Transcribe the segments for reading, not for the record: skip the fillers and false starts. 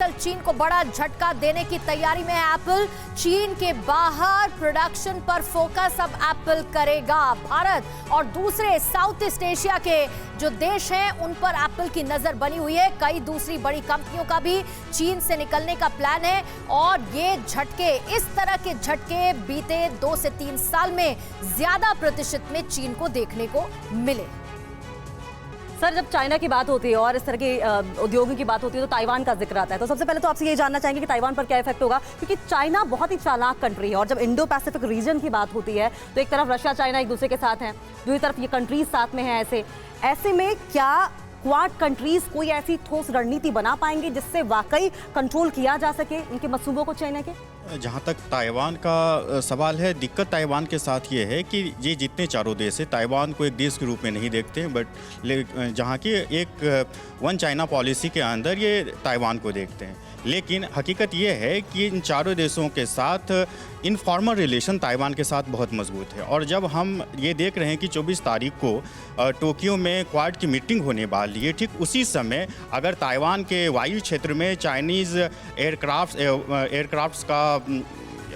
कल चीन को बड़ा झटका देने की तैयारी में है एप्पल। चीन के बाहर प्रोडक्शन पर फोकस अब एप्पल करेगा। भारत और दूसरे साउथ ईस्ट एशिया के जो देश हैं उन पर एप्पल की नजर बनी हुई है। कई दूसरी बड़ी कंपनियों का भी चीन से निकलने का प्लान है और ये झटके, इस तरह के झटके बीते 2 से 3 साल में ज्यादा प्रतिशत में चीन को देखने को मिले। सर, जब चाइना की बात होती है और इस तरह के उद्योगों की बात होती है तो ताइवान का जिक्र आता है। तो सबसे पहले तो आपसे ये जानना चाहेंगे कि ताइवान पर क्या इफेक्ट होगा, क्योंकि चाइना बहुत ही चालाक कंट्री है और जब इंडो पैसिफिक रीजन की बात होती है तो एक तरफ रशिया चाइना एक दूसरे के साथ हैं, दूसरी तरफ ये कंट्रीज साथ में हैं। ऐसे में क्या क्वाड कंट्रीज कोई ऐसी ठोस रणनीति बना पाएंगे जिससे वाकई कंट्रोल किया जा सके इनके मंसूबों को चाइना के? जहाँ तक ताइवान का सवाल है, दिक्कत ताइवान के साथ ये है कि ये जितने चारों देश है ताइवान को एक देश के रूप में नहीं देखते हैं, बट जहाँ की एक वन चाइना पॉलिसी के अंदर ये ताइवान को देखते हैं। लेकिन हकीकत ये है कि इन चारों देशों के साथ इनफॉर्मल रिलेशन ताइवान के साथ बहुत मजबूत है। और जब हम ये देख रहे हैं कि 24 तारीख को टोक्यो में क्वाड की मीटिंग होने वाली है, ठीक उसी समय अगर ताइवान के वायु क्षेत्र में चाइनीज़ एयरक्राफ्ट्स का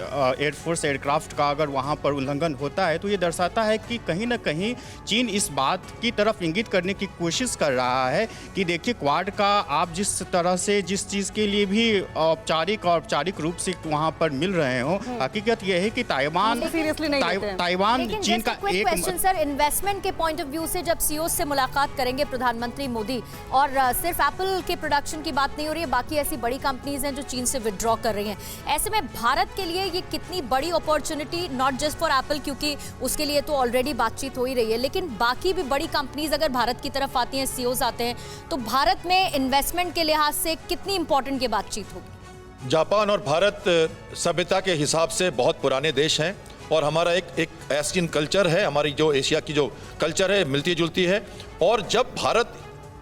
एयरफोर्स एयरक्राफ्ट का अगर वहाँ पर उल्लंघन होता है तो ये दर्शाता है कि कहीं ना कहीं चीन इस बात की तरफ इंगित करने की कोशिश कर रहा है कि देखिए, क्वाड का आप जिस तरह से जिस चीज़ के लिए भी औपचारिक रूप से वहाँ पर मिल रहे हो, हकीकत ये है कि ताइवान चीन का एक क्वेश्चन सर, इन्वेस्टमेंट के पॉइंट ऑफ व्यू से जब सीईओ से मुलाकात करेंगे प्रधानमंत्री मोदी, और सिर्फ एप्पल के प्रोडक्शन की बात नहीं हो रही है, बाकी ऐसी बड़ी कंपनीज हैं जो चीन से विड्रॉ कर रही हैं, ऐसे में भारत के लिए ये कितनी बड़ी opportunity, not just for Apple क्योंकि उसके लिए तो ऑलरेडी बातचीत हो ही रही है, लेकिन बाकी भी बड़ी कंपनीज अगर भारत की तरफ आती हैं, सीईओज आते हैं, तो भारत में इन्वेस्टमेंट के लिहाज से कितनी इंपॉर्टेंट ये बातचीत होगी? जापान और भारत सभ्यता के हिसाब से बहुत पुराने देश हैं और हमारा एक एशियन कल्चर है, हमारी जो एशिया की जो कल्चर है मिलती जुलती है। और जब भारत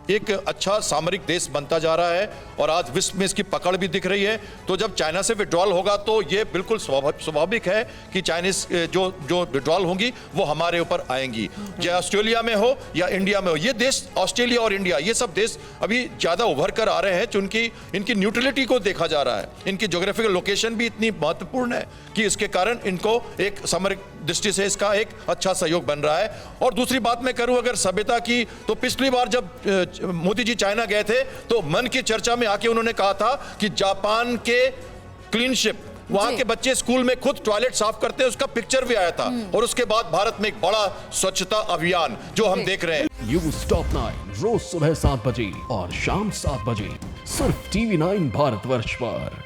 एक अच्छा सामरिक देश बनता जा रहा है और आज विश्व में इसकी पकड़ भी दिख रही है, तो जब चाइना से विड्रॉल होगा तो ये बिल्कुल स्वाभाविक है कि चाइनीज जो विड्रॉल होंगी वो हमारे ऊपर आएंगी, चाहे ऑस्ट्रेलिया में हो या इंडिया में हो। ये देश, ऑस्ट्रेलिया और इंडिया, ये सब देश अभी ज़्यादा उभर कर आ रहे हैं क्योंकि इनकी न्यूट्रलिटी को देखा जा रहा है। इनकी जोग्राफिकल लोकेशन भी इतनी महत्वपूर्ण है कि इसके कारण इनको एक सामरिक दृष्टि से इसका एक अच्छा सहयोग बन रहा है। और दूसरी बात मैं करूं अगर सभ्यता की, तो पिछली बार जब मोदी जी चाइना गए थे तो मन की चर्चा में आके उन्होंने कहा था कि जापान के क्लीनशिप, वहां के बच्चे स्कूल में खुद टॉयलेट साफ करते हैं, उसका पिक्चर भी आया था। और उसके बाद भारत में एक बड़ा स्वच्छता अभियान जो हम देख रहे हैं। न्यूज़ टॉप 9 रोज सुबह 7 बजे और शाम 7 बजे सिर्फ TV9 भारतवर्ष पर।